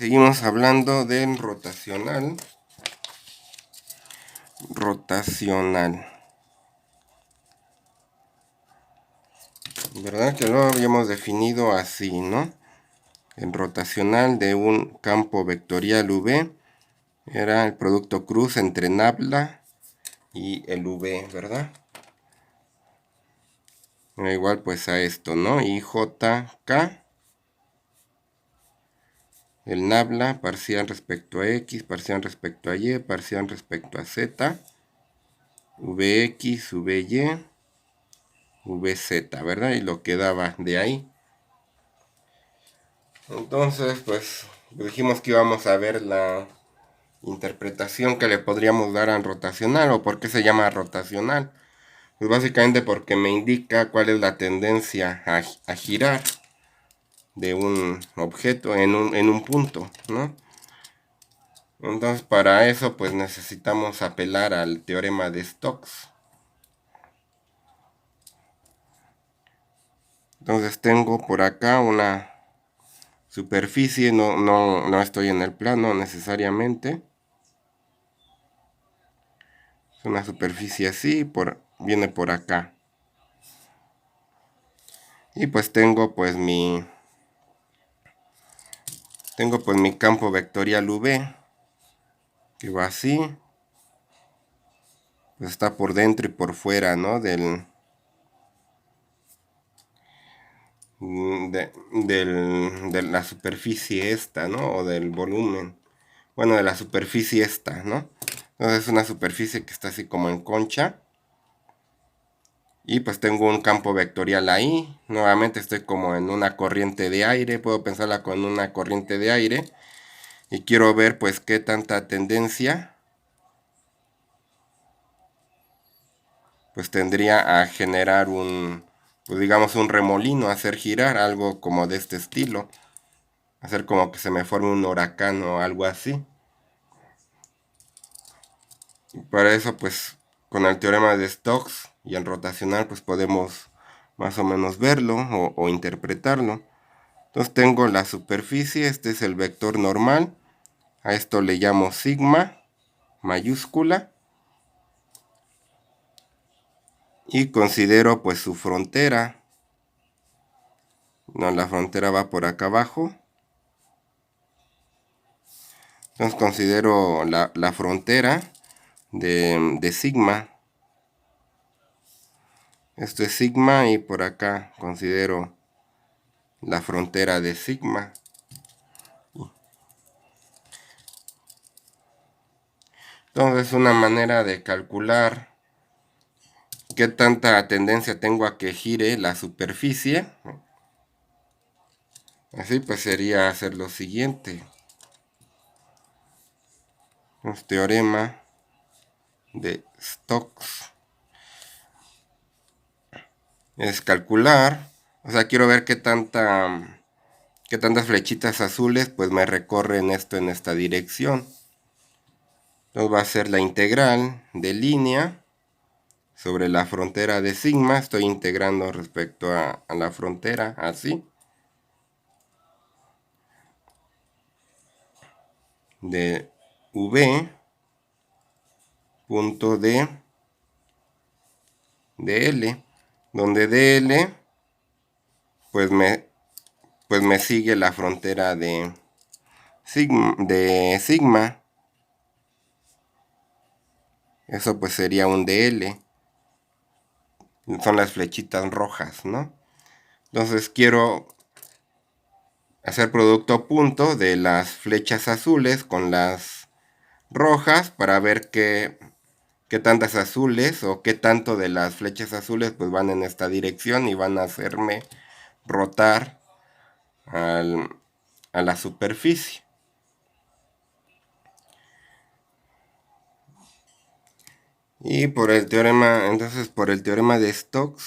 Seguimos hablando del rotacional. ¿Verdad que lo habíamos definido así, no? El rotacional de un campo vectorial V era el producto cruz entre nabla y el V, ¿verdad? Igual pues a esto, ¿no? Y JK, el nabla, parcial respecto a X, parcial respecto a Y, parcial respecto a Z, VX, VY, VZ, ¿verdad? Y lo que daba de ahí. Entonces, pues dijimos que íbamos a ver la interpretación que le podríamos dar al rotacional, o por qué se llama rotacional. Pues básicamente porque me indica cuál es la tendencia a girar de un objeto en un punto, ¿no? Entonces para eso pues necesitamos apelar al teorema de Stokes. Entonces tengo por acá una superficie, no estoy en el plano necesariamente. Es una superficie así, viene por acá. Y pues tengo pues mi campo vectorial V, que va así. Pues está por dentro y por fuera, ¿no? de la superficie esta, ¿no? O del volumen. Bueno, de la superficie esta, ¿no? Entonces es una superficie que está así como en concha. Y pues tengo un campo vectorial ahí. Nuevamente estoy como en una corriente de aire. Puedo pensarla con una corriente de aire. Y quiero ver pues qué tanta tendencia pues tendría a generar pues digamos un remolino, hacer girar algo como de este estilo. Hacer como que se me forme un huracán o algo así. Y para eso pues con el teorema de Stokes y el rotacional pues podemos más o menos verlo o interpretarlo. Entonces tengo la superficie, este es el vector normal. A esto le llamo sigma mayúscula. Y considero pues su frontera. No, la frontera va por acá abajo. Entonces considero la frontera de sigma. Esto es sigma y por acá considero la frontera de sigma. Entonces una manera de calcular qué tanta tendencia tengo a que gire la superficie. Así pues sería hacer lo siguiente. Un teorema de Stokes es calcular, o sea, quiero ver qué tantas flechitas azules pues me recorren esto en esta dirección. Entonces va a ser la integral de línea sobre la frontera de sigma. Estoy integrando respecto a la frontera, así. De V punto de L, donde DL pues me sigue la frontera de sigma. Eso pues sería un DL. Son las flechitas rojas, ¿no? Entonces quiero hacer producto punto de las flechas azules con las rojas para ver qué tantas azules o qué tanto de las flechas azules pues van en esta dirección y van a hacerme rotar a la superficie. Y por el teorema, entonces por el teorema de Stokes,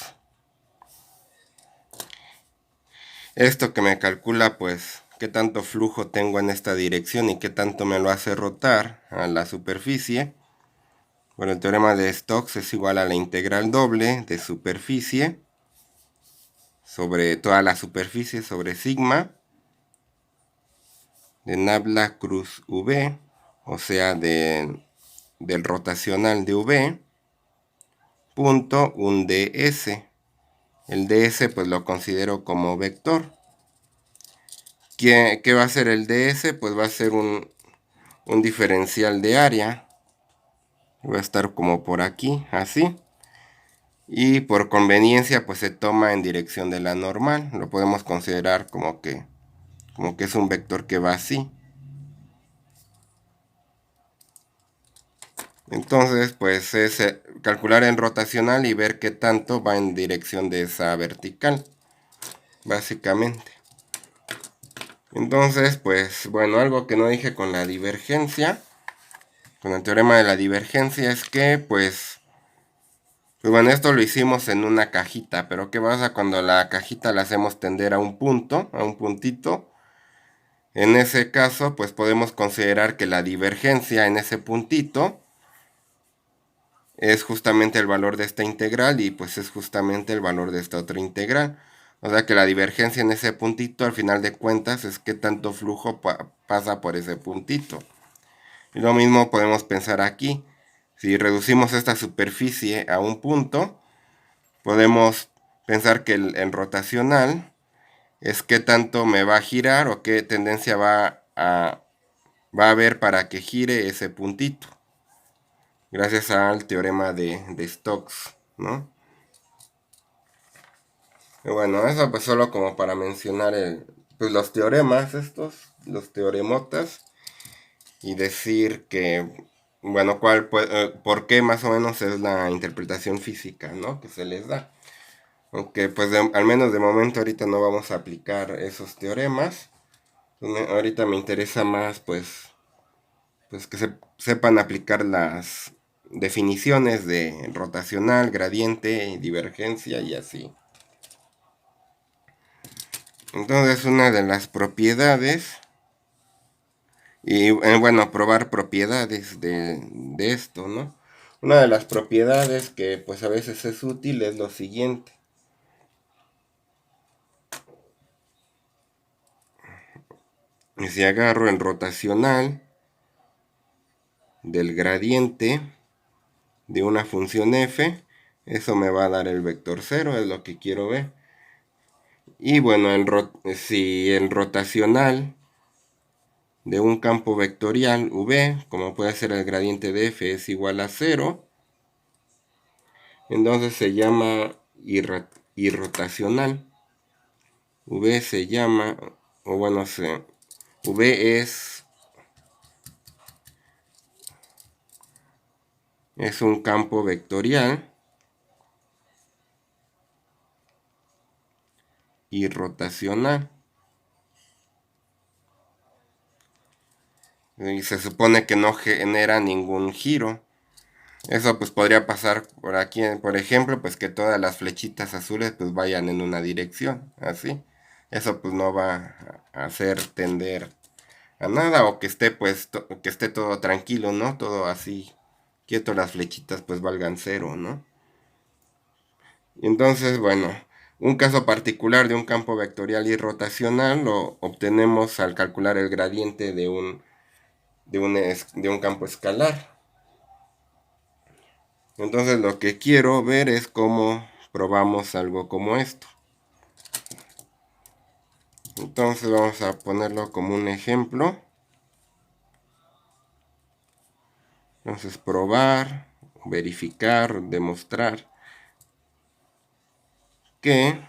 esto que me calcula pues qué tanto flujo tengo en esta dirección y qué tanto me lo hace rotar a la superficie. Bueno, el teorema de Stokes es igual a la integral doble de superficie sobre toda la superficie sobre sigma de nabla cruz V, o sea, del rotacional de V, punto un ds. El ds pues lo considero como vector. ¿Qué va a ser el ds? Pues va a ser un diferencial de área. Va a estar como por aquí, así. Y por conveniencia pues se toma en dirección de la normal. Lo podemos considerar como que es un vector que va así. Entonces pues es calcular en rotacional y ver qué tanto va en dirección de esa vertical, básicamente. Entonces pues bueno, algo que no dije con la divergencia, con el teorema de la divergencia, es que pues bueno, esto lo hicimos en una cajita, pero ¿qué pasa cuando la cajita la hacemos tender a un punto, a un puntito? En ese caso, pues podemos considerar que la divergencia en ese puntito es justamente el valor de esta integral y pues es justamente el valor de esta otra integral. O sea que la divergencia en ese puntito, al final de cuentas, es qué tanto flujo pasa por ese puntito. Y lo mismo podemos pensar aquí. Si reducimos esta superficie a un punto, podemos pensar que el rotacional es qué tanto me va a girar o qué tendencia va a haber para que gire ese puntito. Gracias al teorema de Stokes, ¿no? Y bueno, eso pues solo como para mencionar pues los teoremas estos, los teoremotas, y decir que, bueno, por qué más o menos es la interpretación física, ¿no? Que se les da. Aunque pues al menos de momento ahorita no vamos a aplicar esos teoremas. Ahorita me interesa más pues que sepan aplicar las definiciones de rotacional, gradiente, divergencia y así. Entonces una de las propiedades, y bueno, probar propiedades de esto, ¿no? Una de las propiedades que pues a veces es útil es lo siguiente. Y si agarro el rotacional del gradiente de una función f, eso me va a dar el vector 0, es lo que quiero ver. Y bueno, si el rotacional de un campo vectorial v, como puede ser el gradiente de f, es igual a 0, entonces se llama irrotacional. V se llama, o bueno, v es un campo vectorial irrotacional. Y se supone que no genera ningún giro. Eso pues podría pasar por aquí, por ejemplo, pues que todas las flechitas azules pues vayan en una dirección, así. Eso pues no va a hacer tender a nada, o que esté pues que esté todo tranquilo, ¿no? Todo así quieto, las flechitas pues valgan 0, ¿no? Y entonces, bueno, un caso particular de un campo vectorial irrotacional lo obtenemos al calcular el gradiente de un campo escalar. Entonces lo que quiero ver es cómo probamos algo como esto. Entonces vamos a ponerlo como un ejemplo. Entonces probar, verificar, demostrar que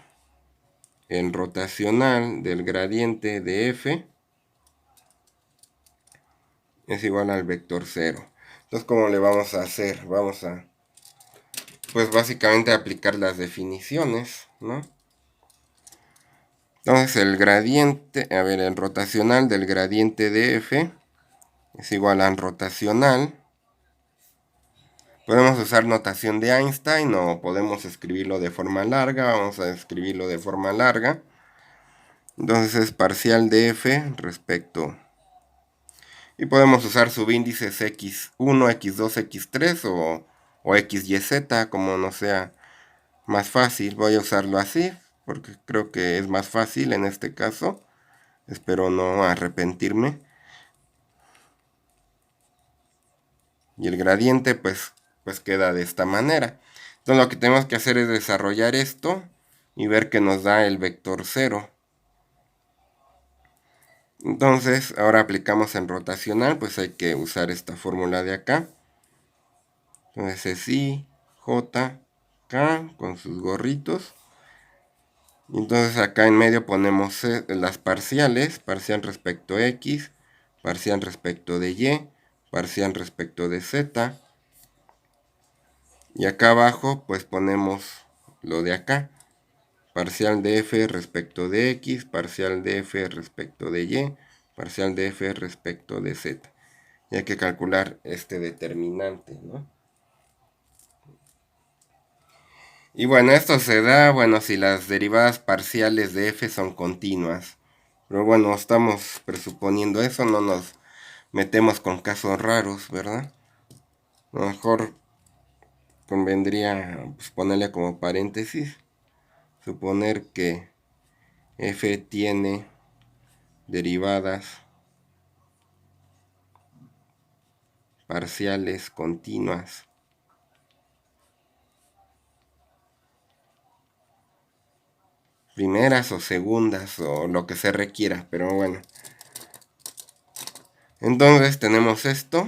el rotacional del gradiente de f es igual al vector 0. Entonces, ¿cómo le vamos a hacer? Vamos a, pues básicamente aplicar las definiciones, ¿no? Entonces el gradiente, el rotacional del gradiente de f es igual a rotacional. Podemos usar notación de Einstein o podemos escribirlo de forma larga. Vamos a escribirlo de forma larga. Entonces es parcial de f respecto. Y podemos usar subíndices x1, x2, x3 o x, y, z, como nos sea más fácil. Voy a usarlo así porque creo que es más fácil en este caso. Espero no arrepentirme. y el gradiente pues queda de esta manera. Entonces lo que tenemos que hacer es desarrollar esto y ver que nos da el vector 0. Entonces ahora aplicamos en rotacional, pues hay que usar esta fórmula de acá. Entonces es I, J, K con sus gorritos. Entonces acá en medio ponemos las parciales, parcial respecto de X, parcial respecto de Y, parcial respecto de Z. Y acá abajo pues ponemos lo de acá, parcial de F respecto de X, parcial de F respecto de Y, parcial de F respecto de Z. Y hay que calcular este determinante, ¿no? Y bueno, esto se da, bueno, si las derivadas parciales de f son continuas. Pero bueno, estamos presuponiendo eso, no nos metemos con casos raros, ¿verdad? A lo mejor convendría pues, ponerle como paréntesis, suponer que f tiene derivadas parciales continuas. Primeras o segundas o lo que se requiera, pero bueno. Entonces tenemos esto.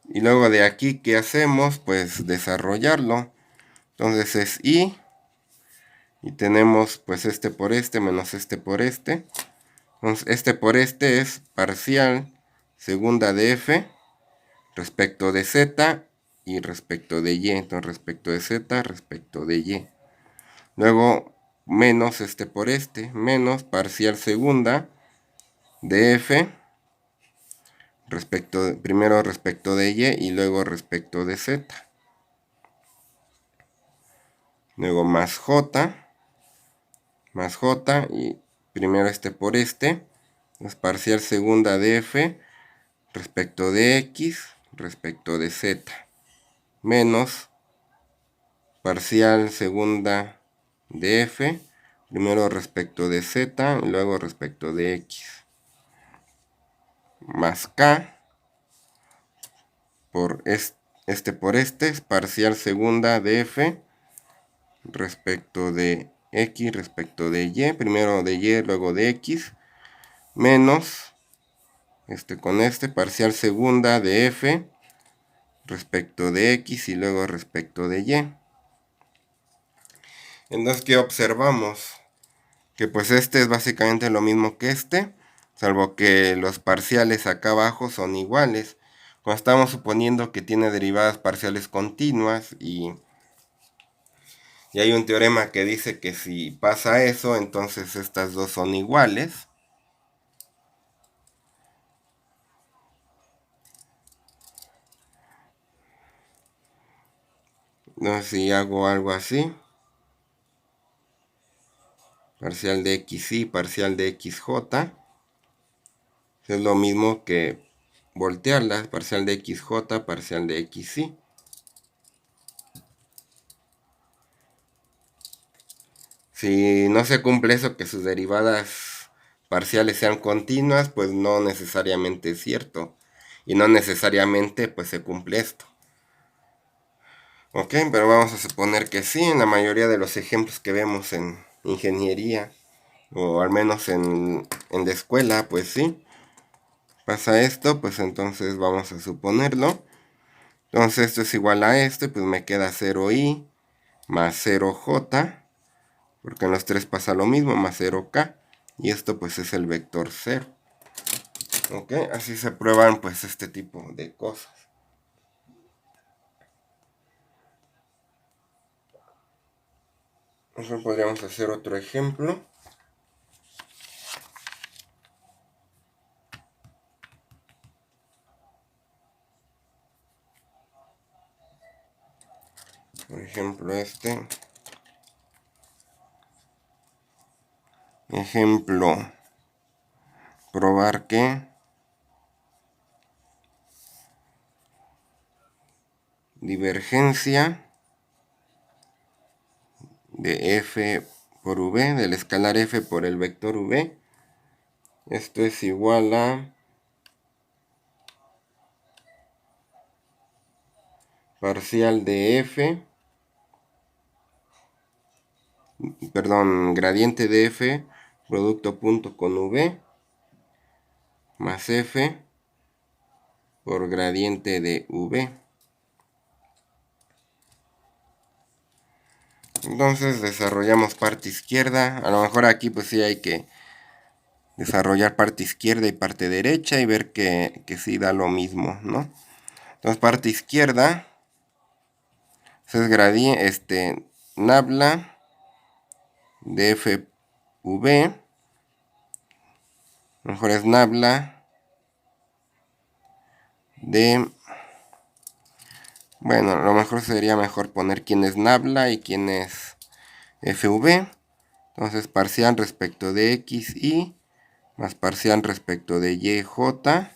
Y luego de aquí, ¿qué hacemos? Pues desarrollarlo. Entonces es I. Y tenemos pues este por este menos este por este. Entonces este por este es parcial segunda de F respecto de Z y respecto de Y. Entonces respecto de Z, respecto de Y. Luego menos este por este, menos parcial segunda de F primero respecto de Y luego respecto de Z. Luego más J y primero este por este. Es parcial segunda de F respecto de X respecto de Z. Menos parcial segunda de F primero respecto de Z y luego respecto de X. Más K por este por este es parcial segunda de F respecto de X respecto de Y, primero de Y, luego de X, menos con este parcial segunda de F respecto de X y luego respecto de Y. Entonces, ¿qué observamos? Que pues este es básicamente lo mismo que este, salvo que los parciales acá abajo son iguales. Cuando estamos suponiendo que tiene derivadas parciales continuas y hay un teorema que dice que si pasa eso, entonces estas dos son iguales. Entonces si hago algo así, parcial de xy, parcial de xj, es lo mismo que voltearlas, parcial de xj, parcial de xy. Si no se cumple eso, que sus derivadas parciales sean continuas, pues no necesariamente es cierto. Y no necesariamente pues se cumple esto. Ok, pero vamos a suponer que sí, en la mayoría de los ejemplos que vemos en ingeniería, o al menos en la escuela, pues sí, pasa esto, pues entonces vamos a suponerlo. Entonces esto es igual a esto, pues me queda 0i más 0j, porque en los tres pasa lo mismo, más 0k, y esto pues es el vector 0. Ok, así se prueban pues este tipo de cosas. Nosotros podríamos hacer otro ejemplo. Por ejemplo Ejemplo, probar que divergencia de f por v, del escalar f por el vector v, esto es igual a parcial de f, perdón, gradiente de f, producto punto con v, más f por gradiente de v. Entonces desarrollamos parte izquierda. A lo mejor aquí pues sí hay que desarrollar parte izquierda y parte derecha y ver que sí da lo mismo, ¿no? Entonces parte izquierda es gradiente, nabla de fv, mejor es nabla de, bueno, a lo mejor sería mejor poner quién es nabla y quién es fv. Entonces parcial respecto de xy más parcial respecto de yj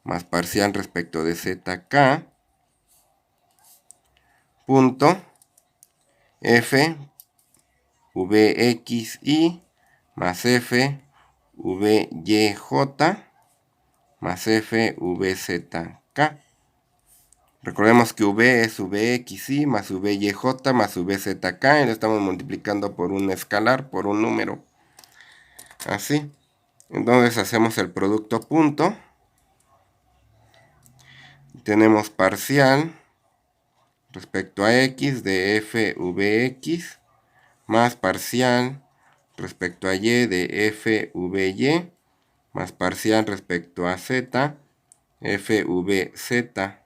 más parcial respecto de zk punto f vxy más f vyj más f vzk. Recordemos que v es vxy más vyj más vzk y lo estamos multiplicando por un escalar, por un número. Así. Entonces hacemos el producto punto. Tenemos parcial respecto a x de f vx más parcial respecto a y de f vy más parcial respecto a z f vz.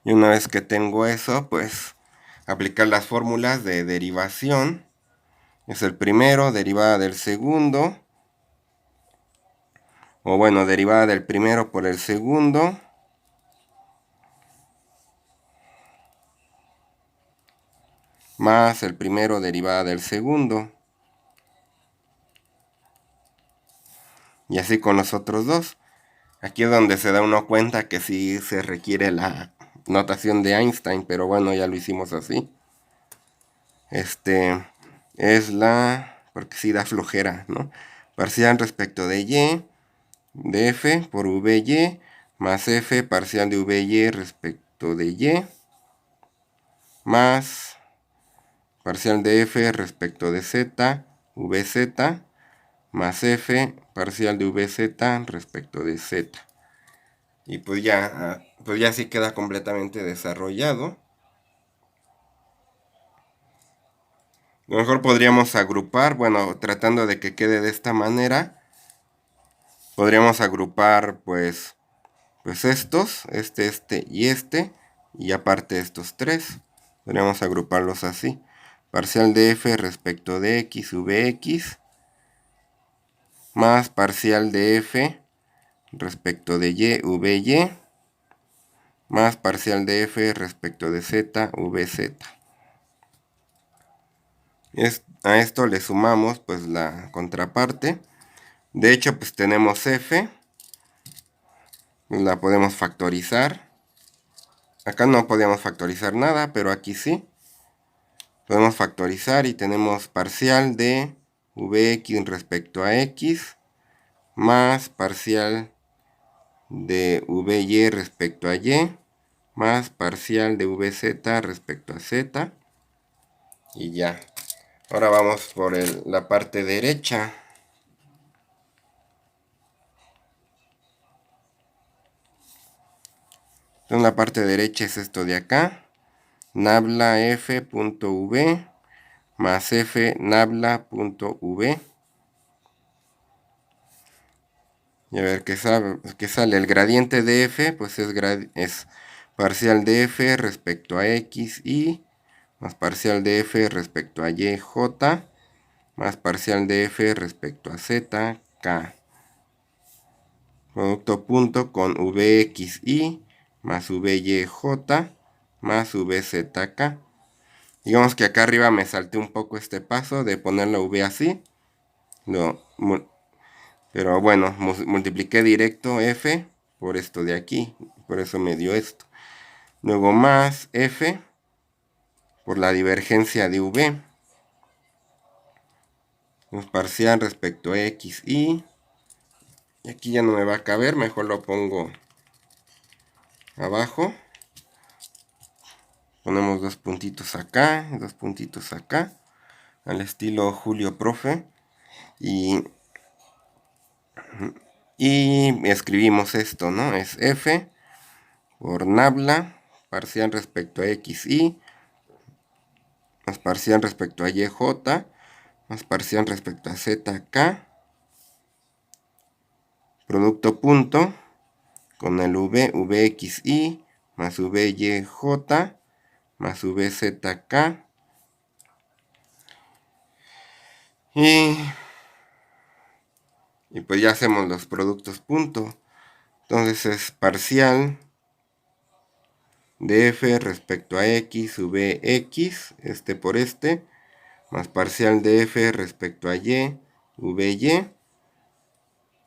Y una vez que tengo eso, pues aplicar las fórmulas de derivación. Es el primero, derivada del segundo. O bueno, derivada del primero por el segundo. Más el primero derivada del segundo. Y así con los otros dos. Aquí es donde se da uno cuenta que sí se requiere la notación de Einstein, pero bueno, ya lo hicimos así. Es porque sí da flojera, ¿no? Parcial respecto de y, de f por vy, más f parcial de vy respecto de y, más parcial de f respecto de z, vz, más f parcial de vz respecto de z. Y pues ya sí queda completamente desarrollado. A lo mejor podríamos agrupar, bueno, tratando de que quede de esta manera, podríamos agrupar pues estos, este y aparte estos tres. Podríamos agruparlos así. Parcial de f respecto de x vx más parcial de f respecto de y vy más parcial de f respecto de z vz. A esto le sumamos pues la contraparte. De hecho pues tenemos f, la podemos factorizar. Acá no podíamos factorizar nada, pero aquí sí. Podemos factorizar y tenemos parcial de vx respecto a x más parcial de vy respecto a y más parcial de vz respecto a z. Y ya. Ahora vamos por la parte derecha. Entonces la parte derecha es esto de acá. Nabla f.v más f nabla.v. Y a ver qué sale. El gradiente de f pues es parcial de f respecto a x y más parcial de f respecto a y j más parcial de f respecto a z k. Producto punto con vxy más vyj más vzk. Digamos que acá arriba me salté un poco este paso de poner la v así. Pero bueno, multipliqué directo f por esto de aquí. Por eso me dio esto. Luego más f por la divergencia de v. Parcial respecto a x y aquí ya no me va a caber, mejor lo pongo abajo. Ponemos dos puntitos acá, dos puntitos acá, al estilo Julio Profe. Y escribimos esto, ¿no? Es F por nabla, parcial respecto a XY, más parcial respecto a YJ, más parcial respecto a ZK, producto punto, con el VXY, más VYJ, más VZK, y pues ya hacemos los productos punto. Entonces es parcial de F respecto a X, VX, este por este, más parcial de F respecto a Y, VY,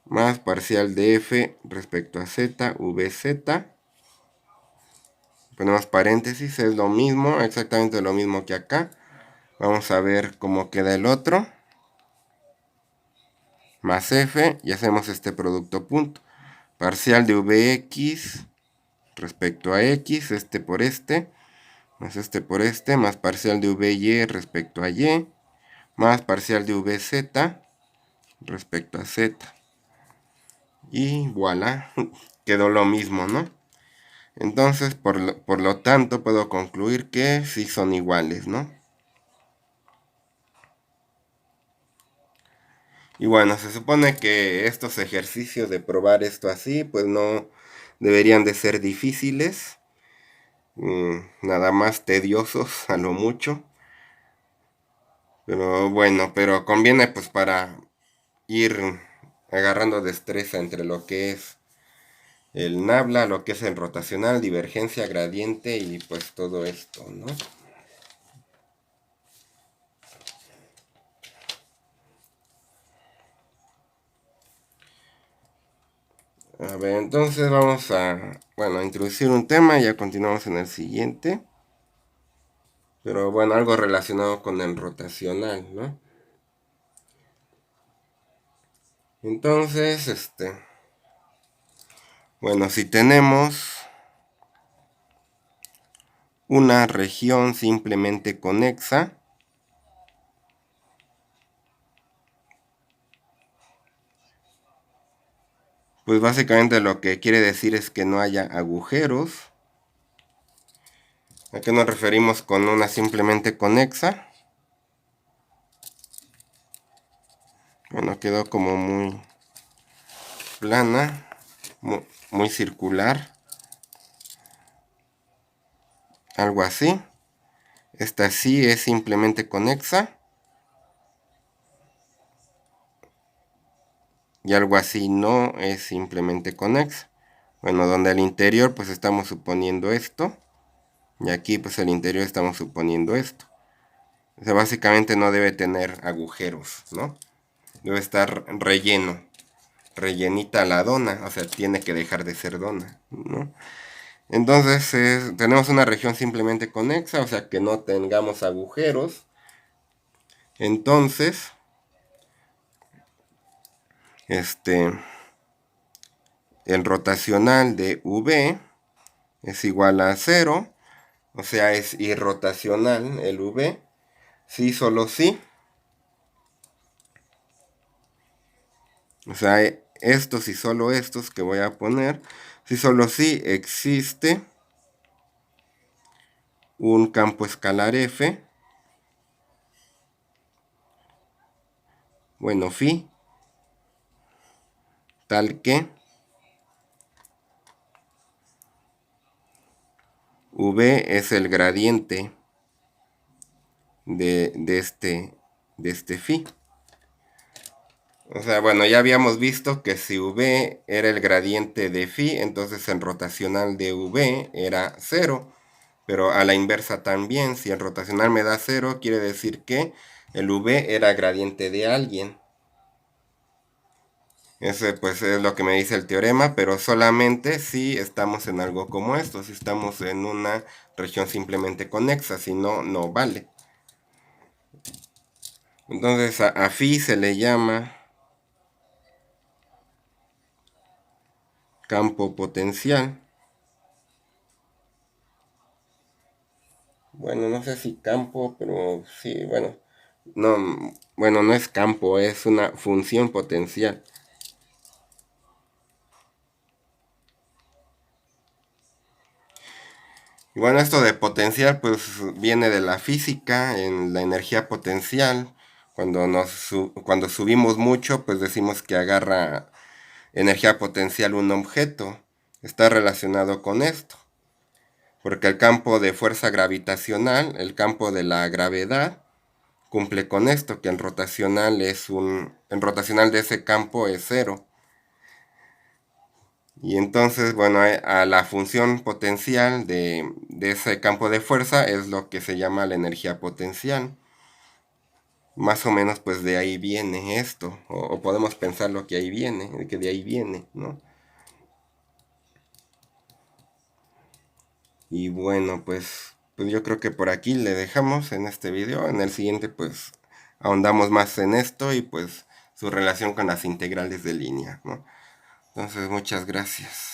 más parcial de F respecto a Z, VZ. Ponemos paréntesis, es lo mismo, exactamente lo mismo que acá. Vamos a ver cómo queda el otro. Más F, y hacemos este producto punto. Parcial de VX respecto a X, este por este, más este por este, más parcial de VY respecto a Y, más parcial de VZ respecto a Z. Y voilà, quedó lo mismo, ¿no? Entonces, por lo tanto, puedo concluir que sí son iguales, ¿no? Y bueno, se supone que estos ejercicios de probar esto así, pues no deberían de ser difíciles, nada más tediosos a lo mucho. Pero bueno, pero conviene pues para ir agarrando destreza entre lo que es el nabla, lo que es el rotacional, divergencia, gradiente y pues todo esto, ¿no? A ver, entonces vamos a, bueno, a introducir un tema y ya continuamos en el siguiente. Pero bueno, algo relacionado con el rotacional, ¿no? Entonces, bueno, si tenemos una región simplemente conexa, pues básicamente lo que quiere decir es que no haya agujeros. ¿A qué nos referimos con una simplemente conexa? Bueno, quedó como muy plana, muy circular, algo así. Esta sí es simplemente conexa. Y algo así no es simplemente conexa. Bueno, donde al interior pues estamos suponiendo esto. Y aquí pues al interior estamos suponiendo esto. O sea, básicamente no debe tener agujeros, ¿no? Debe estar relleno. Rellenita la dona. O sea, tiene que dejar de ser dona, ¿no? Entonces tenemos una región simplemente conexa. O sea, que no tengamos agujeros. Entonces, el rotacional de V es igual a 0. O sea, es irrotacional el V. Sí, solo sí. O sea, estos y solo estos que voy a poner. Sí, solo sí existe un campo escalar F. Bueno, phi. Tal que V es el gradiente de este phi. O sea, bueno, ya habíamos visto que si V era el gradiente de phi, entonces el rotacional de V era 0. Pero a la inversa también, si el rotacional me da 0, quiere decir que el V era gradiente de alguien. Ese pues es lo que me dice el teorema, pero solamente si estamos en algo como esto, si estamos en una región simplemente conexa, si no, no vale. Entonces a phi se le llama campo potencial. sé si campo, pero sí, bueno, no es campo, es una función potencial. Y bueno, esto de potencial pues viene de la física, en la energía potencial. Cuando subimos mucho, pues decimos que agarra energía potencial un objeto. Está relacionado con esto, porque el campo de fuerza gravitacional, el campo de la gravedad, cumple con esto, que el rotacional de ese campo es cero. Y entonces, bueno, a la función potencial de ese campo de fuerza es lo que se llama la energía potencial. Más o menos, pues de ahí viene esto, o podemos pensar lo que ahí viene, que de ahí viene, ¿no? Y bueno, pues yo creo que por aquí le dejamos en este video. En el siguiente, pues ahondamos más en esto y pues su relación con las integrales de línea, ¿no? Entonces, muchas gracias.